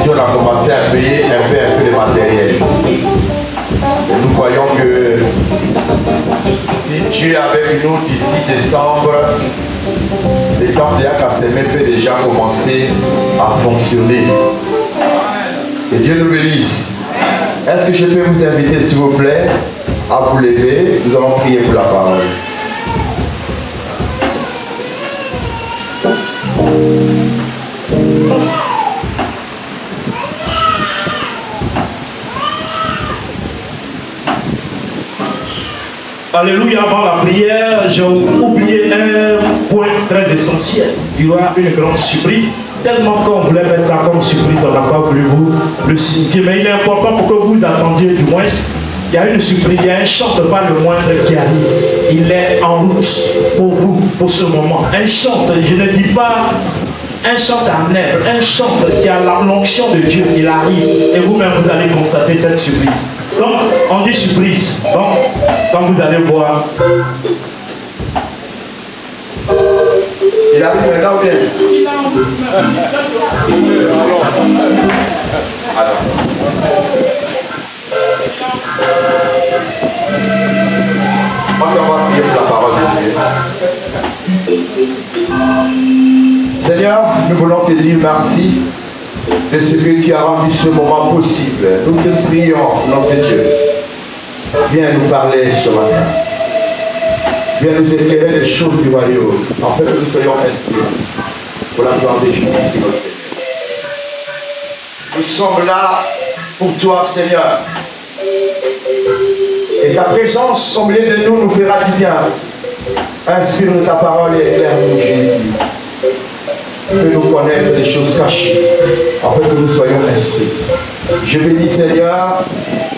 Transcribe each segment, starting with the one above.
dit, on a commencé à payer un peu de matériel. Et nous croyons que si Dieu est avec nous d'ici décembre, les camps de Yakasemé peut déjà commencer à fonctionner. Que Dieu nous bénisse. Est-ce que je peux vous inviter, s'il vous plaît, à vous lever? Nous allons prier pour la parole. Alléluia, avant la prière, j'ai oublié un point très essentiel. Il y aura une grande surprise. Tellement qu'on voulait mettre ça comme surprise, on n'a pas voulu vous le signifier. Mais il est important pour que vous attendiez du moins. Il y a une surprise, il y a un chant pas le moindre qui arrive. Il est en route pour vous, pour ce moment. Un chant, je ne dis pas un chant en herbe, un chant qui a l'onction de Dieu, il arrive. Et vous-même, vous allez constater cette surprise. Donc, on dit surprise. Donc, quand vous allez voir. Il arrive maintenant ou bien? Attends. On va prier pour la parole de Dieu. Seigneur, nous voulons te dire merci de ce que tu as rendu ce moment possible. Nous te prions, notre Dieu. Viens nous parler ce matin. Viens nous éclairer les choses du royaume, afin que nous soyons inspirés pour la gloire de Jésus, notre Seigneur. Nous sommes là pour toi, Seigneur. Et ta présence au milieu de nous nous fera du bien. Inspire-nous ta parole et éclaire-nous, Jésus. Fais-nous connaître des choses cachées, afin que nous soyons instruits. Je bénis, Seigneur,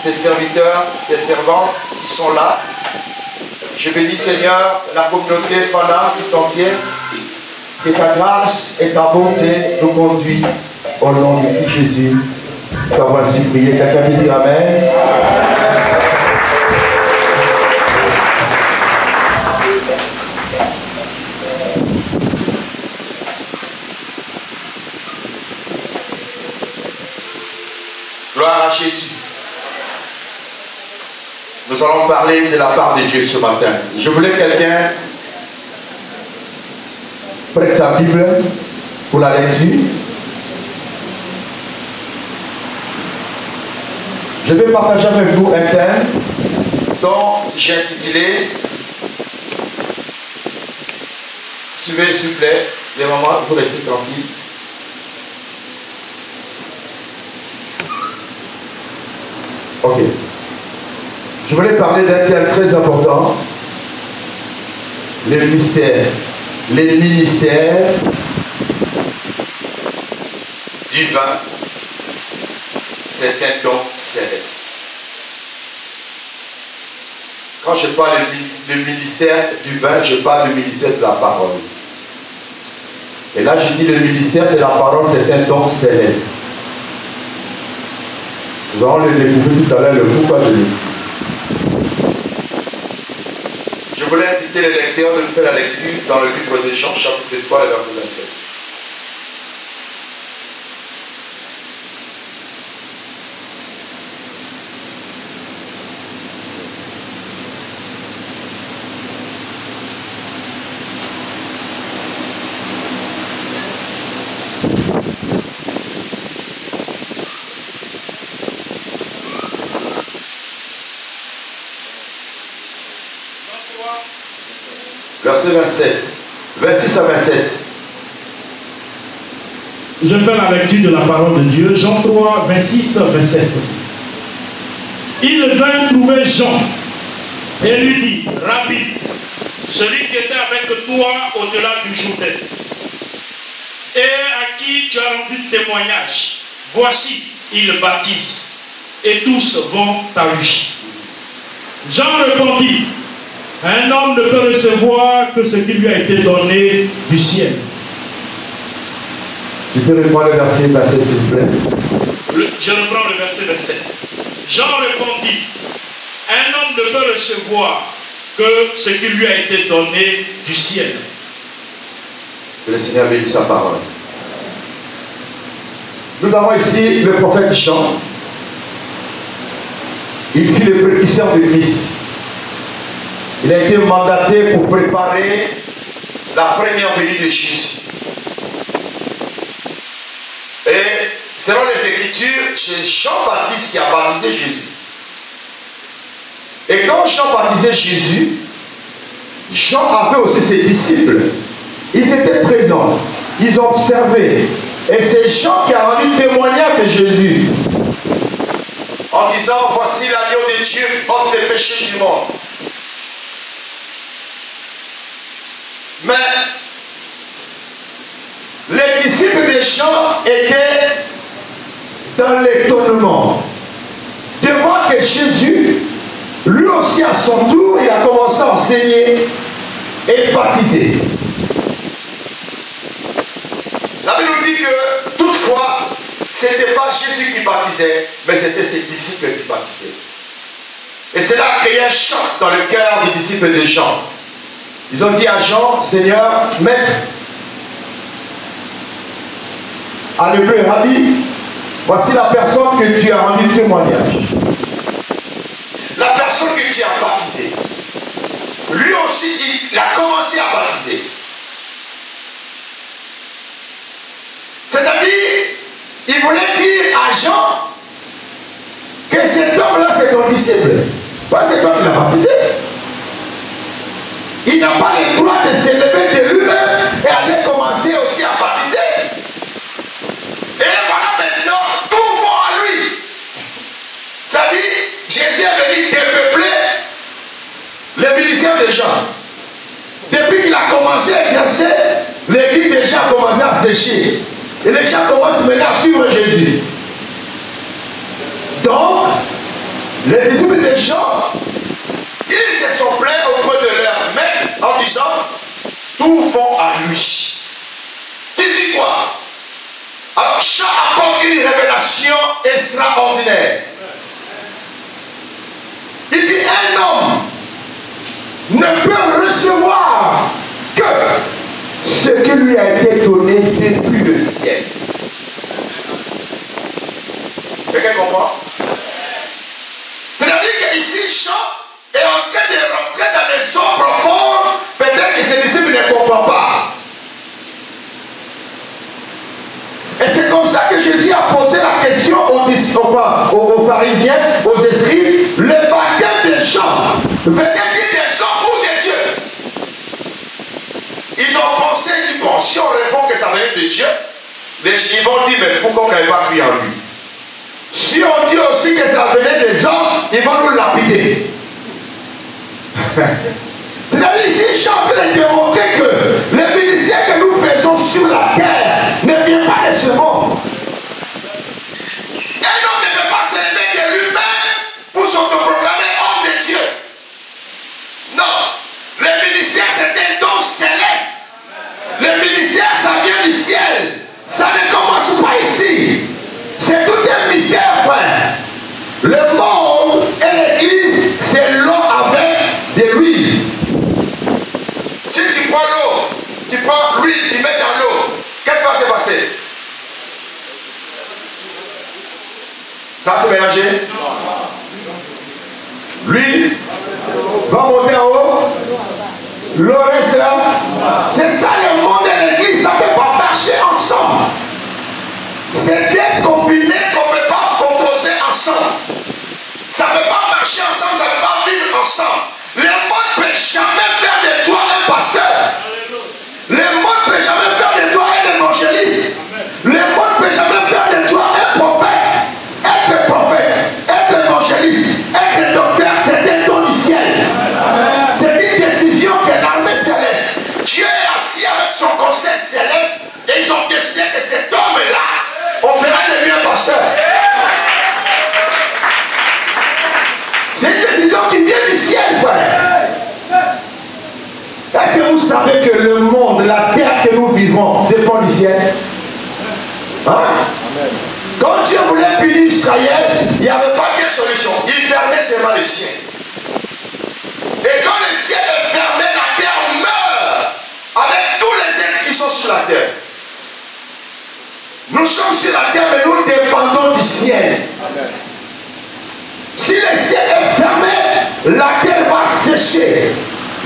tes serviteurs, tes servantes qui sont là. Je bénis, Seigneur, la communauté Fana tout entière. Que ta grâce et ta bonté nous conduisent au nom de Christ Jésus. T'envoie ainsi prier. Quelqu'un peut dire Amen. Gloire à Jésus. Nous allons parler de la part de Dieu ce matin. Je voulais quelqu'un prête sa Bible pour la lecture. Je vais partager avec vous un thème dont j'ai intitulé suivez s'il vous plaît, les mamans, il faut rester tranquille. Ok. Je voulais parler d'un thème très important, les ministères divins, c'est un don céleste. Quand je parle du ministère divin, je parle du ministère de la parole. Et là, je dis le ministère de la parole, c'est un don céleste. Nous allons le découvrir tout à l'heure, le pourquoi je le dis. Je voulais inviter les lecteurs de nous faire la lecture dans le livre de Jean, chapitre 3, verset 27. Verset 27, 26 à 27. Je fais la lecture de la parole de Dieu. Jean 3, 26, 27. Il vint trouver Jean et lui dit, Rabbi, celui qui était avec toi au-delà du Jourdain, et à qui tu as rendu témoignage, voici, il baptise, et tous vont à lui. Jean répondit, un homme ne peut recevoir que ce qui lui a été donné du ciel. Tu peux reprendre le verset 27, s'il vous plaît. Je reprends le verset 27. Jean répondit, un homme ne peut recevoir que ce qui lui a été donné du ciel. Que le Seigneur bénisse sa parole. Nous avons ici le prophète Jean. Il fut le précurseur de Christ. Il a été mandaté pour préparer la première venue de Jésus. Et selon les Écritures, c'est Jean-Baptiste qui a baptisé Jésus. Et quand Jean baptisait Jésus, Jean avait aussi ses disciples. Ils étaient présents, ils observaient. Et c'est Jean qui a rendu témoignage de Jésus. En disant, voici l'agneau de Dieu qui ôte les péchés du monde. Mais les disciples de Jean étaient dans l'étonnement de voir que Jésus, lui aussi à son tour, il a commencé à enseigner et baptiser. La Bible nous dit que toutefois, ce n'était pas Jésus qui baptisait, mais c'était ses disciples qui baptisaient. Et cela a créé un choc dans le cœur des disciples de Jean. Ils ont dit à Jean, Seigneur, Maître, à l'hébreu, Rabbi, voici la personne que tu as rendu témoignage. La personne que tu as baptisée. Lui aussi, il a commencé à baptiser. C'est-à-dire, il voulait dire à Jean que cet homme-là, c'est ton disciple. Pas c'est toi qui l'as baptisé. Il n'a pas le droit de s'élever de lui-même et aller commencer aussi à baptiser. Et voilà maintenant, tout vont à lui. Ça dit, Jésus est venu dépeupler les ministères de Jean. Depuis qu'il a commencé à exercer, l'église déjà a commencé à sécher. Et les gens commencent maintenant à suivre Jésus. Donc, les disciples de Jean, ils se sont plaints auprès de leur maître en disant, tout vont à lui. Tu dis quoi? Alors Jean apporte une révélation extraordinaire. Il dit, un homme ne peut recevoir que ce qui lui a été donné depuis le ciel. Quelqu'un comprend? C'est-à-dire qu'ici, Jean est en train de rentrer dans les eaux profondes. Peut-être que ses disciples ne comprennent pas. Et c'est comme ça que Jésus a posé la question aux pharisiens, aux esprits. Le baptême de Jean venait-il des hommes ou de Dieu? Ils ont pensé, bon, si on répond que ça venait de Dieu, ils vont dire, mais pourquoi on n'avait pas cru en lui? Si on dit aussi que ça venait des hommes, ils vont nous lapider. C'est-à-dire ici, je suis en train de démontrer que le ministère que nous faisons sur la terre ne vient pas de ce monde. Un homme ne peut pas s'élever de lui-même pour s'autoproclamer homme de Dieu. Non. Le ministère, c'est un don céleste. Le ministère, ça vient du ciel. Ça ne commence pas ici. C'est tout un mystère, frère. Le monde et l'église, c'est l'eau avec de l'huile. Si tu prends l'eau, tu prends l'huile, tu mets dans l'eau, qu'est-ce qui va se passer? Ça va se mélanger? L'huile va monter en haut, l'eau reste là. C'est ça le monde et l'église, ça ne peut pas marcher ensemble. C'est des combinés qu'on ne peut pas composer ensemble. Ça ne peut pas marcher ensemble, ça ne peut pas vivre ensemble. Le monde ne peut jamais faire de toi un pasteur. Le monde ne peut jamais faire de toi un évangéliste. Le monde ne peut jamais faire de toi un prophète. Être prophète, être évangéliste, être docteur, c'est un don du ciel. C'est une décision que l'armée céleste. Dieu est assis avec son conseil céleste et ils ont décidé que cet homme-là, on fera de lui un pasteur. C'est une décision qui vient du ciel, frère. Est-ce que vous savez que le monde, la terre que nous vivons, dépend du ciel? Hein? Quand Dieu voulait punir Israël, il n'y avait pas de solution. Il fermait seulement le ciel. Et quand le ciel est fermé, la terre meurt avec tous les êtres qui sont sur la terre. Nous sommes sur la terre, mais nous dépendons du ciel. Amen. Si le ciel est fermé, la terre va sécher.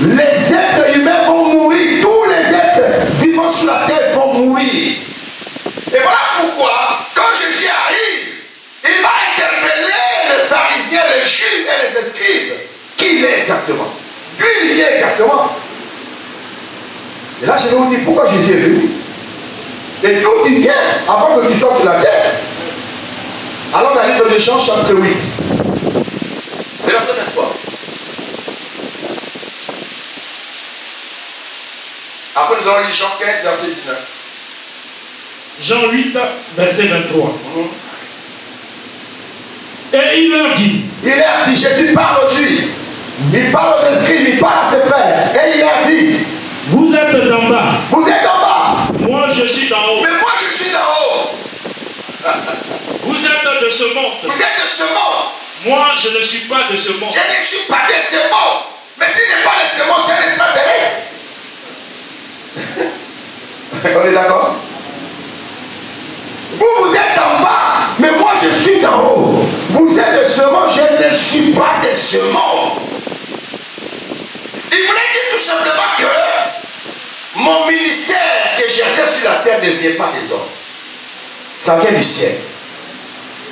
Les êtres humains vont mourir. Tous les êtres vivant sur la terre vont mourir. Et voilà pourquoi, quand Jésus arrive, il va interpeller les pharisiens, les juifs et les scribes. Qui il est exactement? D'où il vient exactement? Et là, je vais vous dire pourquoi Jésus est venu. Et d'où tu viens avant que tu sois sur la terre. Alors, dans le livre de Jean, chapitre 8. Et verset 23. Après, nous allons lire Jean 15, verset 19. Jean 8, verset 23. Et il leur dit. Il leur dit, Jésus parle aux Juifs. Il parle aux scribes, il parle à ses frères. Et il leur dit, vous êtes d'en bas. Vous êtes en bas. Moi, je suis d'en haut. Mais moi, je suis en haut. Vous êtes de ce monde. Vous êtes de ce monde. Moi, je ne suis pas de ce monde. Je ne suis pas de ce monde. Mais s'il n'est pas de ce monde, c'est un extraterrestre. On est d'accord? Vous êtes en bas, mais moi je suis en haut. Vous êtes de ce monde, je ne suis pas de ce monde. Il voulait dire tout simplement que mon ministère que j'exerce sur la terre ne vient pas des hommes. Ça vient du ciel.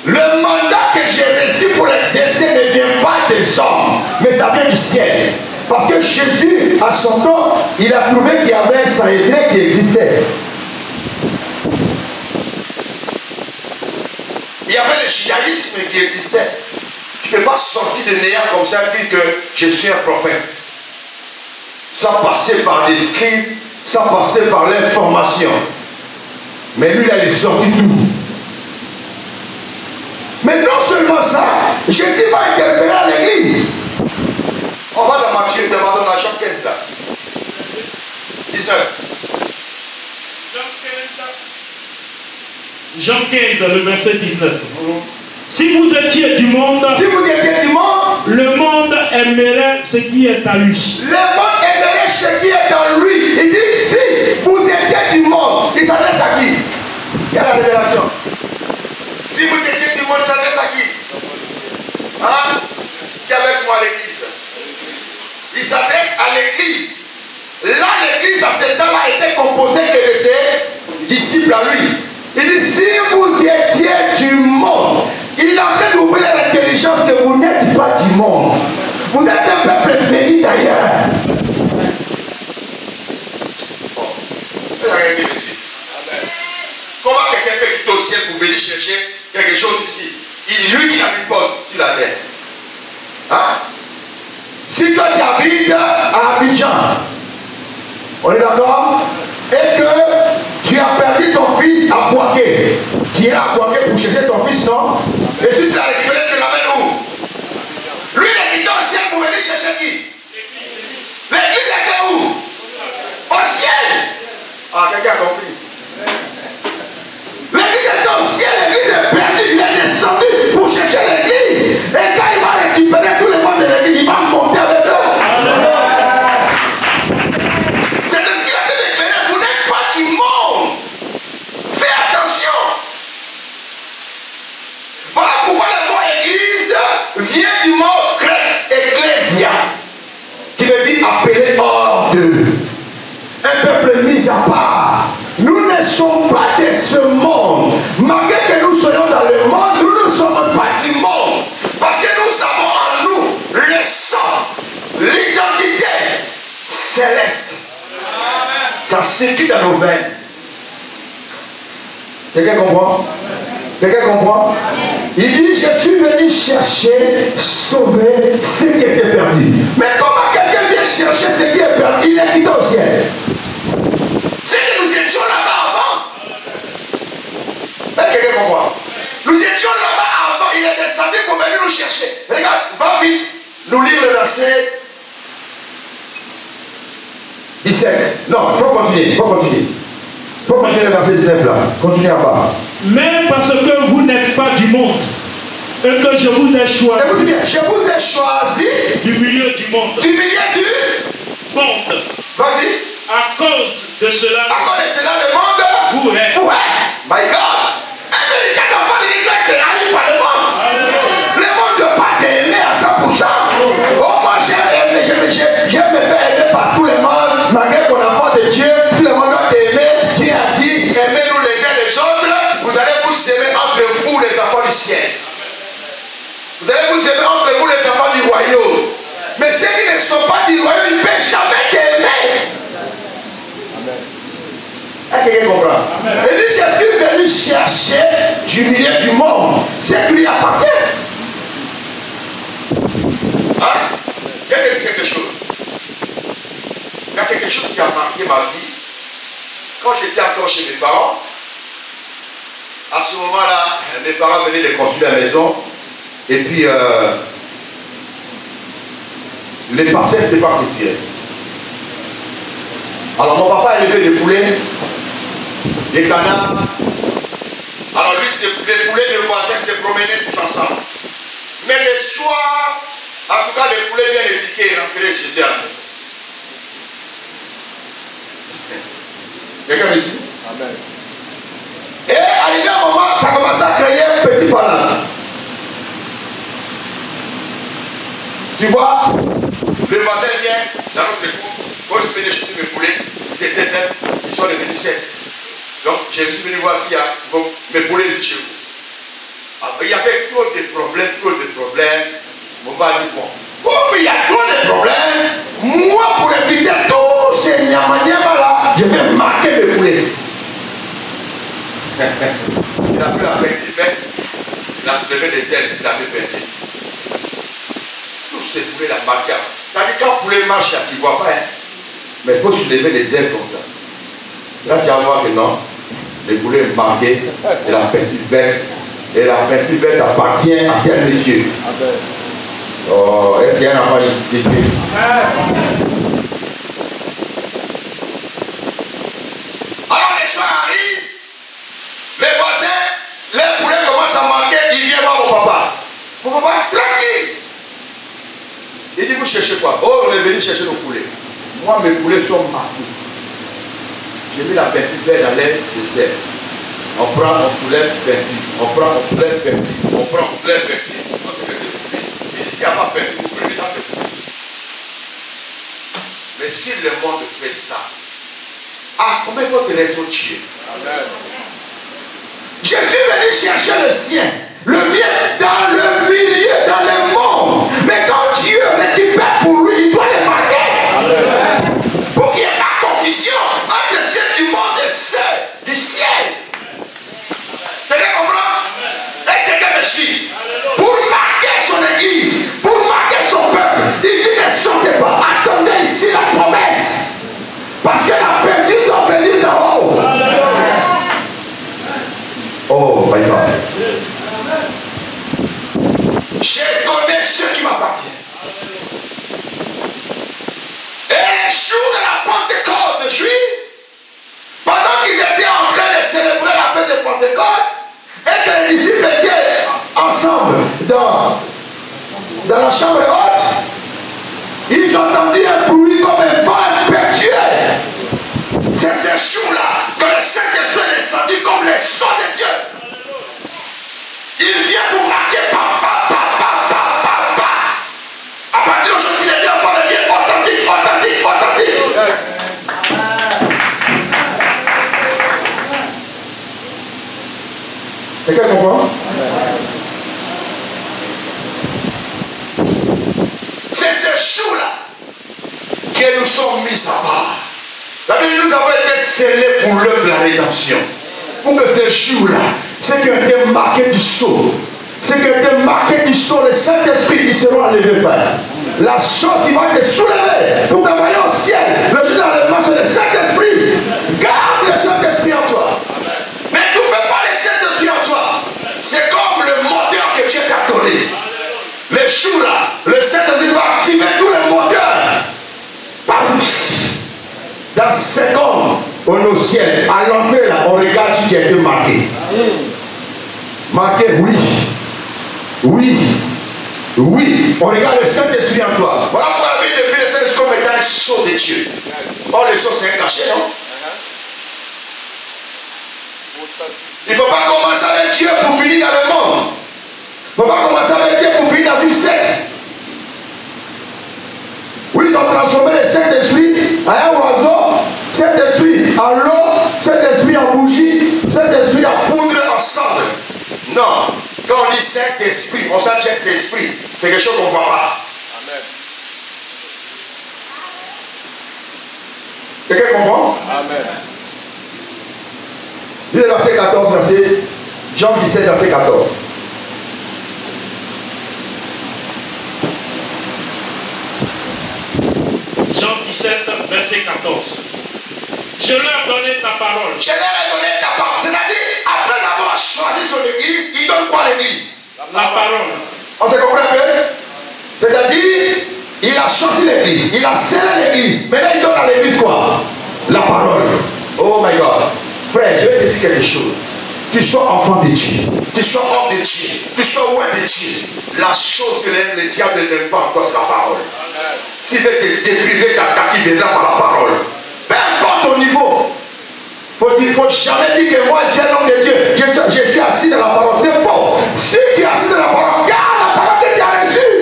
Le mandat que j'ai reçu pour l'exercer ne vient pas des hommes, mais ça vient du ciel. Parce que Jésus, à son temps, il a trouvé qu'il y avait un Sanhédrin qui existait. Il y avait le judaïsme qui existait. Tu ne peux pas sortir de néant comme ça et dire que je suis un prophète. Sans passer par les scribes, sans passer par l'information. Mais lui, il est sorti tout. Mais non seulement ça, Jésus va interpeller à l'église. On va dans Matthieu, demandons dans Jean 15 là. 19. Jean 15, le verset 19. Si vous étiez du monde, le monde aimerait ce qui est à lui. Le monde aimerait ce qui est en lui. Il dit, si vous étiez du monde, il s'adresse à qui? Il y a la révélation. Si vous étiez du monde, il s'adresse à qui? Hein? Qui est avec moi à l'église? Il s'adresse à l'église. Là, l'église à ce temps-là était composée que de ses disciples à lui. Il dit, si vous étiez du monde, il est en train d'ouvrir l'intelligence que vous n'êtes pas du monde. Vous êtes un peuple venu d'ailleurs. Bon, vous n'avez rien dit dessus. Comment quelqu'un peut quitter au ciel pour venir chercher quelque chose ici? Il est lui qui n'habite pas sur la terre. Hein? Si toi tu habites à Abidjan, on est d'accord? Et que tu as perdu ton fils à Boaké. Tu es à Boaké pour chercher ton fils, non? Et si tu l'as récupéré, tu l'amènes où? Lui, il est quitté au ciel pour venir chercher qui? L'église était où? Au ciel. Ah, quelqu'un a compris. L'église était au ciel, l'église est perdue, il est descendu pour chercher l'église. Et quand il va récupérer tout le monde de l'église, il va monter avec eux. C'est ce qu'il a dit d'éclairer. Vous n'êtes pas du monde. Fais attention. Voilà pourquoi le mot église vient du mot grec ecclésia, qui veut dire appeler hors d'eux. Un peuple mis à part. Nous ne sommes pas de ce monde. Malgré que nous soyons dans le monde, nous ne sommes pas du monde. Parce que nous avons en nous le sang, l'identité céleste. Ça circule dans nos veines. Quelqu'un comprend? Quelqu'un comprend? Il dit, je suis venu chercher, sauver ce qui était perdu. Mais comment quelqu'un vient chercher ce qui est perdu? Il est quitté au ciel. C'est que nous étions là-bas avant. Quelqu'un comprend? Nous étions là-bas avant. Il est descendu pour venir nous chercher. Regarde, va vite. Nous lire le verset 17. Non, il faut continuer. Il faut continuer. Il faut continuer le verset 19 là. Continuez en bas. Mais parce que vous n'êtes pas du monde et que je vous ai choisi. Écoutez bien, je vous ai choisi du milieu du monde. Du milieu du monde. Vas-y. À cause de cela, le monde. Où est? My God. aimer entre vous, les enfants du ciel. Vous allez vous aimer entre vous, les enfants du royaume. Mais ceux qui ne sont pas du royaume, ils ne peuvent jamais t'aimer. Est-ce que quelqu'un comprend? Et dit, je suis venu chercher du milieu du monde ce qui lui appartient. Hein? Je vais te dire quelque chose. Il y a quelque chose qui a marqué ma vie. Quand j'étais encore chez mes parents, à ce moment-là, mes parents venaient de construire la maison. Et puis, les parcelles n'étaient pas clôturées. Alors, mon papa élevait des poulets, des canards. Alors, lui, les poulets de voisins se promenaient tous ensemble. Mais le soir, en tout cas, les poulets bien éduqués rentraient chez eux à la maison. Quelqu'un me dit? Amen. Et arrivé un moment, ça commençait à créer un petit problème. Tu vois, le voisin vient dans notre cour. Quand je suis venu chercher mes poulets, ils étaient 9, ils sont devenus 7. Donc, je suis venu voir si mes poulets étaient chez vous. Alors, il y avait trop de problèmes. Mon père dit, bon, comme il y a trop de problèmes, moi, pour éviter tous ces nyamanyama-là, je vais marquer mes poulets. Il a pris la petite fête, il a soulevé les ailes, il a fait péter. Tous ces poulets, il a marqué. Ça dit qu'un poulet marche là, tu ne vois pas, hein? Mais il faut soulever les ailes comme ça. Là, tu vas voir que non, les poulets marqués et la petite verte. Et la petite verte appartient à quel monsieur? Oh, est-ce qu'il y a un enfant de Dieu? Alors les soirs arrivent, les voisins, les poulets commencent à manquer, ils viennent voir mon papa. Mon papa est tranquille. Il dit, vous cherchez quoi? Oh, on est venu chercher nos poulets. Moi, mes poulets sont partout. J'ai mis la peinture verte dans l'air, je sais. On prend, on soulève peinture. On prend, on soulève peinture. On prend, on soulève peinture. Non, c'est que c'est poulets. Et ici, il n'y a pas peinture, vous prenez dans ces poulets. Mais si le monde fait ça, comment il faut te raison Dieu? Amen. Je suis venu chercher le sien, le mien, dans le milieu, dans le monde. Mais quand Dieu récupère pour lui, il doit les marquer. Amen. Pour qu'il n'y ait pas confusion entre ceux du monde et ceux du ciel. Quelqu'un comprend? Est-ce que quelqu'un me suit? Pour marquer son église, pour marquer son peuple, il dit ne sortez pas, attendez ici la promesse. Parce que la peinture doit venir d'en haut. Oh my God. Je connais ceux qui m'appartiennent. Et les jours de la Pentecôte de Juifs, pendant qu'ils étaient en train de célébrer la fête de Pentecôte, et que les disciples étaient ensemble dans la chambre haute, ils ont entendu un bruit comme un vent impétueux. C'est ce jour-là que le Saint-Esprit est descendu comme le son de Dieu. Il vient pour marquer papa. À partir d'aujourd'hui, les deux enfants deviennent authentiques. Yes. Quelqu'un comprend? C'est ce jour-là que nous sommes mis à part. La Bible, nous avons été scellés pour l'œuvre de la rédemption. Pour que ce jour-là, ceux qui ont été marqués du sceau, le Saint-Esprit, ils seront enlevés, Père. La chose qui va te soulever pour t'envoyer au ciel, le jour de l'enlèvement, c'est le Saint-Esprit. Garde le Saint-Esprit en toi. Mais ne fais pas le Saint-Esprit en toi. C'est comme le moteur que Dieu t'a donné. Le jour-là, le Saint-Esprit va activer tous les moteurs. Dans 5 secondes, on est au ciel. À l'entrée, là, on regarde si tu as été marqué. Marqué, oui. On regarde le Saint-Esprit en toi. Voilà pourquoi la Bible définit le Saint-Esprit comme étant un sceau de Dieu. Or, le sceau, c'est un cachet, non? Il ne faut pas commencer avec Dieu pour finir dans le monde. Il ne faut pas commencer avec Dieu pour finir dans une secte. Oui, ils ont transformé le Saint-Esprit en un oiseau, Saint-Esprit en l'eau, Saint-Esprit en bougie, Saint-Esprit en poudre ensemble. dit Saint-Esprit, on sent que c'est esprit. C'est quelque chose qu'on ne voit pas. Amen. Quelqu'un comprend? Amen. Lis le verset 14, Jean 17, verset 14. Jean 17, verset 14. Je leur donnais ta parole. Je leur ai donné ta parole. C'est-à-dire, après avoir choisi son église, il donne quoi à l'église? La parole. On se comprend un peu? C'est-à-dire, il a choisi l'église, il a scellé l'église. Maintenant, il donne à l'église quoi? La parole. Oh my God. Frère, je vais te dire quelque chose. Tu sois enfant de Dieu, tu sois homme de Dieu, tu sois loin de Dieu. La chose que le diable n'aime pas en toi, c'est la parole. S'il veut te dépriver, t'attaquer, il viendra par la parole. Peu importe ton niveau. Il ne faut jamais dire que moi, je suis un homme de Dieu. Je suis assis dans la parole. C'est faux. Si tu es assis dans la parole, garde la parole que tu as reçue.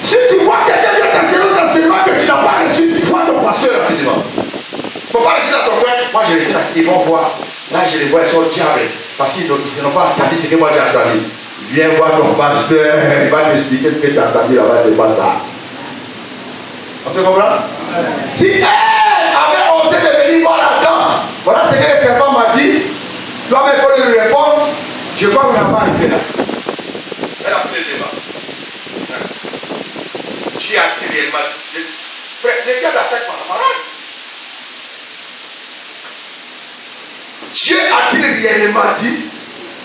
Si tu vois quelqu'un vient t'enseigner un enseignement que tu n'as pas reçu, vois ton pasteur rapidement. Il ne faut pas rester dans ton coin. Moi, je reste là. Ils vont voir. Là, je les vois, ils sont diables. Parce qu'ils n'ont pas entendu ce que moi j'ai entendu. Viens voir ton pasteur. Il va t'expliquer ce que tu as entendu là-bas. C'est pas ça. On se comprend? Si elle avait osé de venir voir là-dedans, voilà ce que le serpent m'a dit. Toi-même, il faut lui répondre. Je crois qu'on n'a pas arrivé là. Elle a pris le débat. Dieu a-t-il réellement. Le diable attaque par la parole. Dieu a-t-il réellement dit?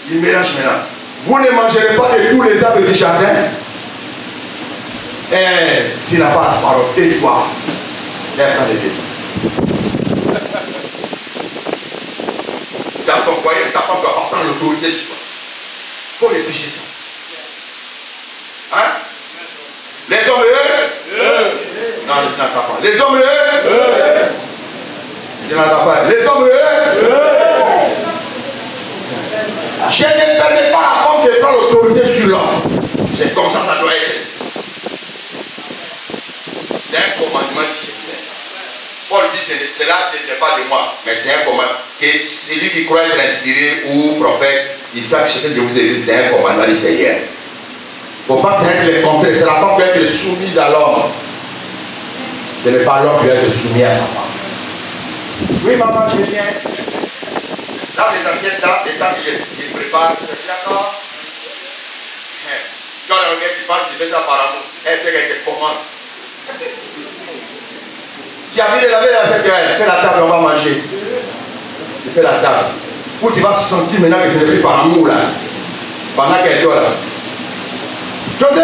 Il mélange maintenant. Vous ne mangerez pas de tous les arbres du jardin. Et tu n'as pas la parole. Tais-toi. Lève pas les pieds. Dans ton foyer, ta femme doit pas prendre l'autorité sur toi. Il faut réfléchir ça. Hein? Les hommes heureux? Non, je n'entends pas. Les hommes heureux? Je n'entends pas. Les hommes heureux? Je ne permets pas à la femme de prendre l'autorité sur l'homme. C'est comme ça, ça doit être. C'est un commandement du Seigneur. Paul dit cela ne vient pas de moi, mais c'est un commandement. Que celui qui croit être inspiré ou prophète, il sait que chacun de vous est c'est un commandement du Seigneur. Il ne faut pas être le contraire. C'est la femme qui doit être soumise à l'homme. Ce n'est pas l'homme qui doit être soumis à sa femme. Oui, maman, je viens. Là, les anciennes dames, les dames qui préparent, d'accord. Quand le gars qui parle, tu fais ça par amour. Elle sait qu'elle te commande. Tu as vu de laver la fais la table, on va manger. Tu fais la table. Où tu vas sentir maintenant que ce n'est plus par amour là. Pendant qu'elle dort là. José,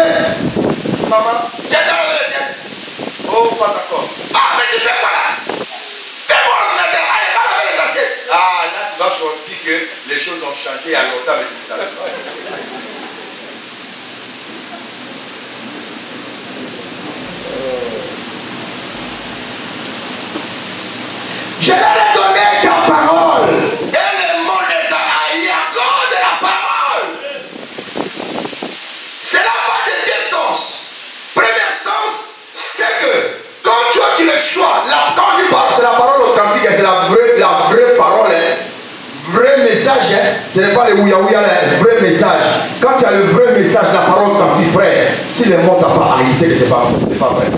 maman, tu as déjà lavé l'assiette? Oh, pas encore. Ah, mais tu fais quoi là? Fais-moi l'ordinateur, allez, va laver les assiettes. Ah, là tu vas sentir que les choses ont changé il y a longtemps avec tout ça. Je leur ai donné ta parole. Et le monde les a haïs à cause de la parole. Cela va de deux sens. Premier sens, c'est que quand toi tu reçois, quand tu parles, c'est la parole authentique, c'est la vraie parole. Vrai message, ce n'est pas le ouïa-ouïa, le vrai message. Quand tu as le vrai message, la parole authentique, frère, si le monde t'a pas haï, c'est que c'est pas vrai.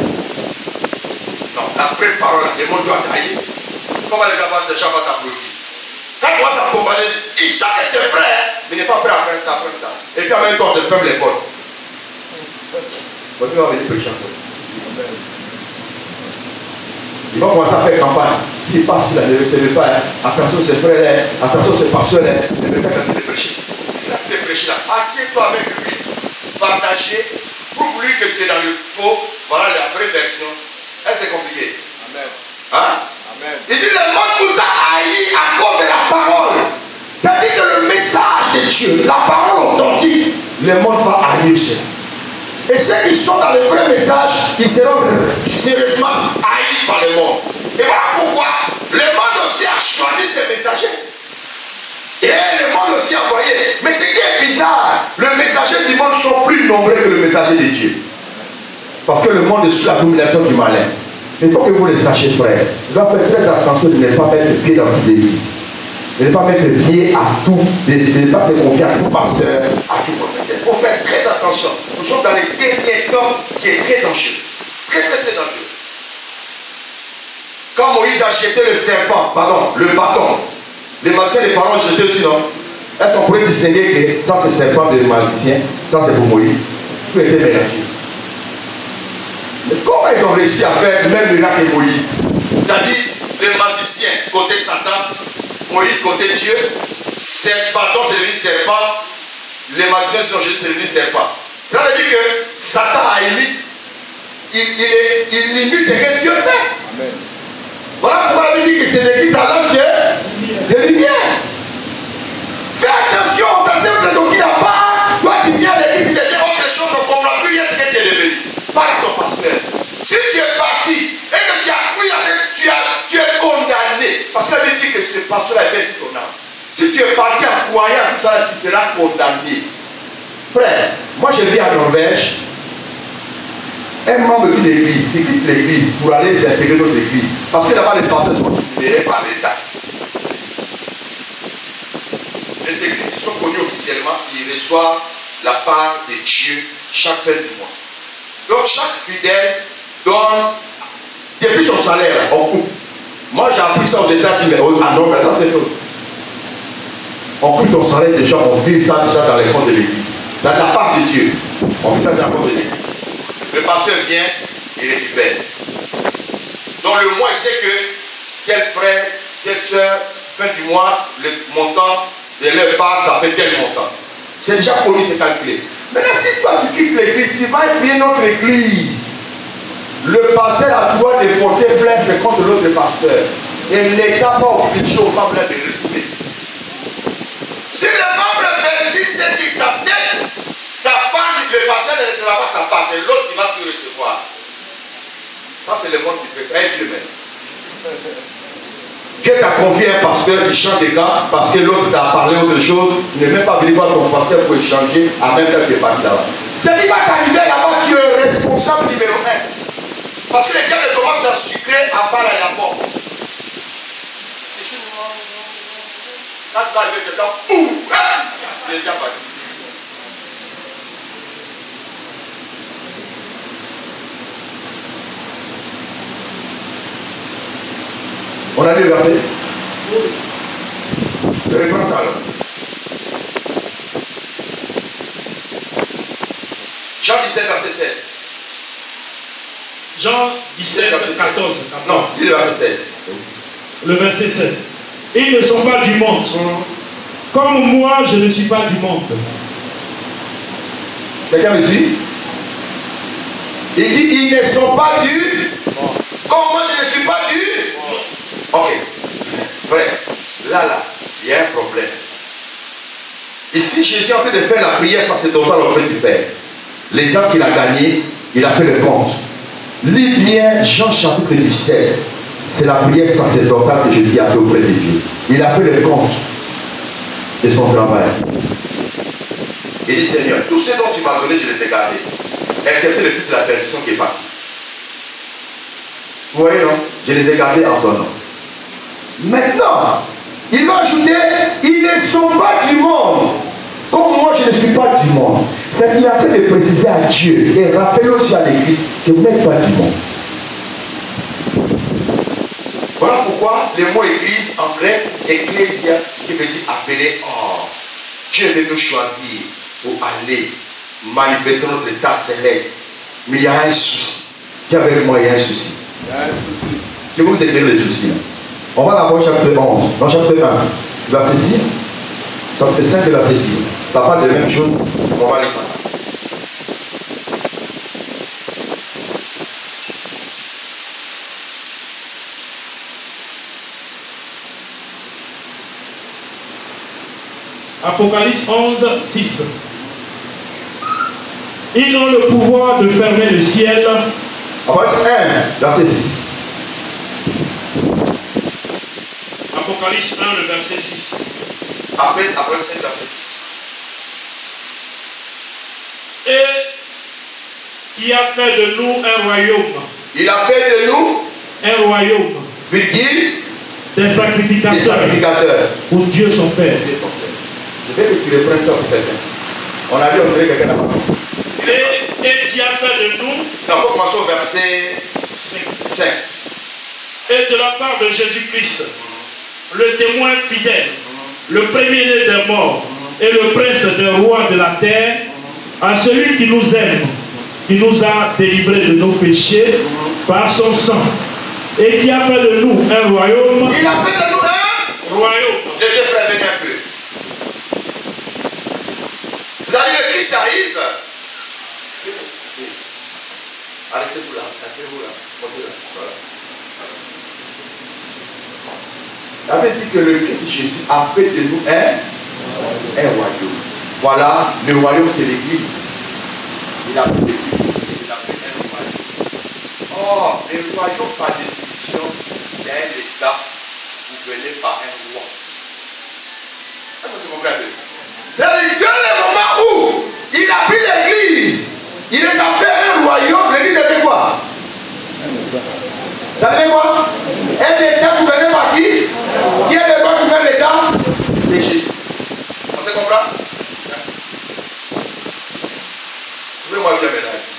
Non, la vraie parole, le monde doit haïr. Comment les gens vont t'applaudir? Quand moi ça faut parler, ils savent que c'est vrai, mais il n'est pas prêt à faire ça, Et puis en même temps, on te ferme les portes. On va venir prêcher encore. Ils vont commencer à faire campagne. S'ils passent là, ne recevez pas. Attention, ces frères, attention, ces pasteurs, le message a été prêché. C'est là que tu prêches là. Assieds-toi avec lui. Partagez. Prouve-lui que tu es dans le faux. Voilà la vraie version. Est-ce que c'est compliqué? Amen. Hein? Amen. Il dit le monde vous a haïs à cause de la parole. C'est-à-dire que le message de Dieu, la parole authentique, le monde va haïr cela. Et ceux qui sont dans le vrai message, ils seront sérieusement haïs par le monde. Et voilà pourquoi le monde aussi a choisi ses messagers. Et le monde aussi a envoyé. Mais ce qui est bizarre, le messager du monde sont plus nombreux que le messager de Dieu. Parce que le monde est sous la domination du malin. Il faut que vous le sachiez, frère. Vous devez faire très attention de ne pas mettre pied dans toute l'église. De ne pas mettre pied à tout, de ne pas se confier à tout pasteur, à tout prophète. faire très attention. Nous sommes dans les derniers temps qui est très dangereux. Très, très, très dangereux. Quand Moïse a jeté le serpent, pardon, le bâton, les magiciens et les pharaons ont jeté aussi, non? Est-ce qu'on pourrait distinguer que ça c'est le serpent des magiciens, ça c'est pour Moïse? Tout était mélangé. Mais comment ils ont réussi à faire le même miracle que Moïse? C'est-à-dire, les magiciens côté Satan, Moïse côté Dieu, ce bâton c'est devenu serpent, les magiciens sont jetés, c'est devenu serpent. Cela veut dire que Satan a imite, il limite ce que Dieu fait. Amen. Voilà pourquoi il dit que c'est l'église à l'âge de lumière. Fais attention, parce que le qui n'a pas, toi qui viens de l'église, tu te dis autre chose, on ne comprend plus rien ce que tu es devenu. Parle à ton pasteur. Si tu es parti et que tu as cru à ce tu es condamné. Parce qu'elle dit que ce pasteur a fait sur ton âme. Si tu es parti en croyant tout ça, tu seras condamné. Frère, moi je vis en Norvège. Un membre d'une église qui quitte l'église pour aller s'intégrer dans l'église. Parce que là-bas, les pasteurs sont libérés par l'État. Les églises qui sont connues officiellement, ils reçoivent la part de Dieu chaque fin du mois. Donc chaque fidèle donne, depuis son salaire, on coupe. Moi j'ai appris ça aux États-Unis, mais en Norvège, ça c'est tout. On coupe ton salaire déjà, on vit ça déjà dans les comptes de l'église. Dans la part de Dieu, on vit ça dans les comptes de l'église. Le pasteur vient, il récupère. Donc le mois, il sait que tel frère, telle soeur, fin du mois, le montant de leur part, ça fait tel montant. C'est déjà connu, c'est calculé. Maintenant, si toi tu quittes l'église, tu vas écrire notre église. Le pasteur a le droit de porter plainte contre l'autre pasteur. Et l'État va obliger aux membres de retourner. Si le membre persiste et qu'il s'appelle, sa part, le pasteur ne recevra pas sa part, c'est l'autre qui va tout recevoir. Ça, c'est le monde qui fait ça. Dieu même. Dieu t'a confié un pasteur qui chante des gars parce que l'autre t'a parlé autre chose. Il n'est même pas venu voir ton pasteur pour échanger à même temps que tu es parti là-bas. Ce qui va t'arriver là-bas, tu es responsable numéro 1. Parce que les diables commencent à sucrer à part à la porte. Quand tu vas arriver quelqu'un, boum, le diable va dire. On a lu le verset? Je reprends ça alors. Jean 17, verset 7. Jean 17, 14. Non, lis le verset 7. Le verset 7. Ils ne sont pas du monde. Comme moi, je ne suis pas du monde. Quelqu'un me suit? Il dit, ils ne sont pas du monde. Comme moi, je ne suis pas du monde. Ok. Frère, là, il y a un problème. Ici, Jésus est en train de faire la prière sacerdotale auprès du Père. L'exemple qu'il a gagné, il a fait le compte. Lis bien Jean chapitre 17. C'est la prière sacerdotale que Jésus a fait auprès de Dieu. Il a fait le compte de son travail. Il dit, Seigneur, tous ceux dont tu m'as donné, je les ai gardés. Excepté le fils de la perdition qui est parti. Vous voyez, non? Je les ai gardés en ton nom. Maintenant, il va ajouter, ils ne sont pas du monde. Comme moi, je ne suis pas du monde. C'est qu'il a fait de préciser à Dieu et rappeler aussi à l'Église que vous n'êtes pas du monde. Voilà pourquoi le mot église en grec, ecclésia, qui veut dire appeler hors. Dieu veut nous choisir pour aller manifester notre état céleste. Mais il y a un souci. Qui avec moi, il y a un souci. Il y a un souci. Je vais vous écrire les soucis. On va d'abord chapitre 11. Dans chapitre 1, verset 6, chapitre 5 et verset 10. Ça parle de la même chose. On va lire ça. Apocalypse 11, 6. Ils ont le pouvoir de fermer le ciel. Apocalypse 1, verset 6. Apocalypse 1, le verset 6. Après 5, verset 10. Et qui a fait de nous un royaume. Il a fait de nous un royaume. Virgule. Des sacrificateurs. Des sacrificateurs. Pour Dieu son Père. Je veux que tu reprennes ça pour quelqu'un. On a dit, on dirait quelqu'un n'a pas compris. Et qui a fait de nous. On va commencer au verset 5. Et de la part de Jésus-Christ, le témoin fidèle, le premier-né des morts et le prince des rois de la terre, à celui qui nous aime, qui nous a délivrés de nos péchés par son sang, et qui a fait de nous un royaume. Il a fait de nous un royaume. Les deux frères, venez un peu. C'est-à-dire que Christ arrive. Arrêtez-vous là, arrêtez-vous là. Voilà. La Bible dit que le Christ Jésus a fait de nous un royaume. Voilà, le royaume c'est l'église. Il a fait l'église, il a fait un royaume. Or, le royaume par définition, c'est un état gouverné par un roi. Ça, c'est compris. C'est-à-dire, dès le moment où il a pris l'église, il a fait un royaume, l'église a fait quoi? Ça veut dire quoi? Un état gouverné par qui? Qui est le roi qui gouverne l'état? C'est Jésus. On se comprend? Merci. Trouvez-moi bien maintenant ici.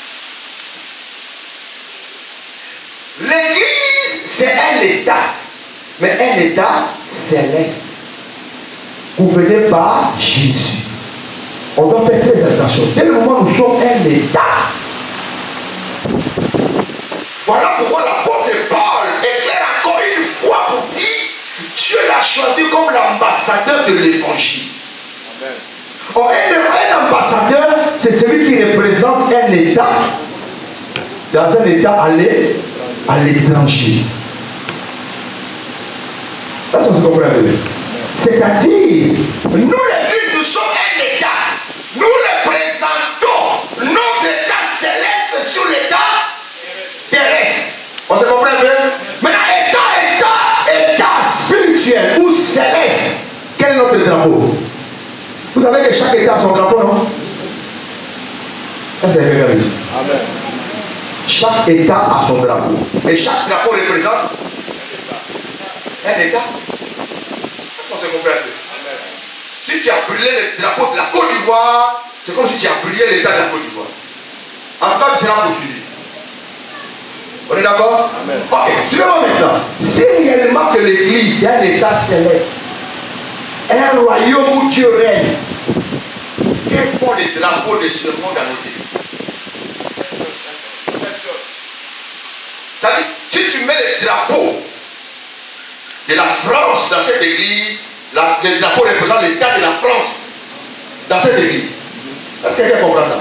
L'église, c'est un état. Mais un état céleste. Gouverné par Jésus. On doit faire très attention. Dès le moment où nous sommes un état. Voilà pourquoi l'apôtre Paul éclaire encore une fois pour dire Dieu l'a choisi comme l'ambassadeur de l'évangile. Or, un ambassadeur, c'est celui qui représente un état dans un état à l'étranger. Est-ce qu'on se comprend? C'est-à-dire, nous l'église, nous sommes un état. Nous représentons notre état céleste sur l'état terrestre. On se comprend un peu? Maintenant, état spirituel ou céleste, quel est notre drapeau? Vous savez que chaque état a son drapeau, non? Est-ce que quelqu'un dit? Amen. Chaque état a son drapeau. Et chaque drapeau représente un état. Est-ce qu'on se comprend un peu? Amen. Si tu as brûlé le drapeau de la Côte d'Ivoire, c'est comme si tu as brûlé l'état de la Côte d'Ivoire. En tout cas, tu seras poursuivi. On est d'accord? Ok, suivez-moi maintenant. Si réellement que l'église est un état céleste, un royaume où Dieu règne, que font les drapeaux de ce monde dans nos églises? C'est-à-dire, si tu mets les drapeaux de la France dans cette église, le drapeau représente l'état de la France dans cette église. Est-ce que quelqu'un comprend ça?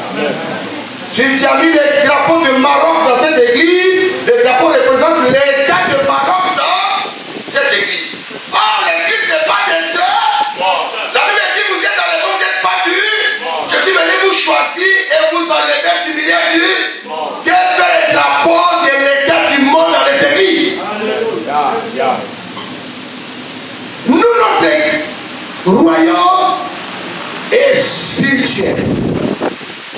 Si tu as mis les drapeaux de Maroc dans cette église, le drapeau représente l'état de Maroc dans cette église. Or, l'église n'est pas des sœurs. La Bible dit vous êtes dans le monde, vous n'êtes pas durs. Je suis venu vous choisir et vous enlever du milieu du. Quel fait le drapeau de l'état du monde dans les églises? Nous, notre royaume est spirituel.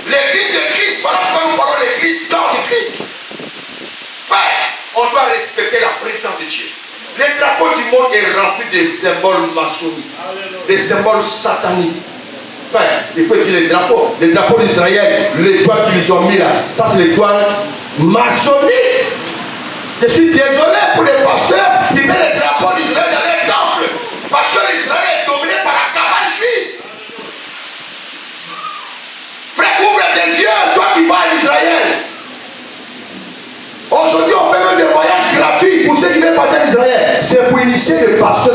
L'église de Christ, voilà pourquoi nous parlons de l'église, corps de Christ. Frère, on doit respecter la présence de Dieu. Le drapeau du monde est rempli de symboles maçonniques, des symboles sataniques. Frère, il faut utiliser les drapeaux. Les drapeaux d'Israël, l'étoile qu'ils ont mis là, ça c'est l'étoile maçonnique. Je suis désolé pour les pasteurs qui mettent les drapeaux d'Israël dans les temples. Parce que l'Israël est dominé par la cabale juive. Frère, ouvre tes yeux, toi qui vas à Israël. Aujourd'hui, on fait même des voyages gratuits pour ceux qui veulent partir d'Israël. C'est pour initier les pasteurs.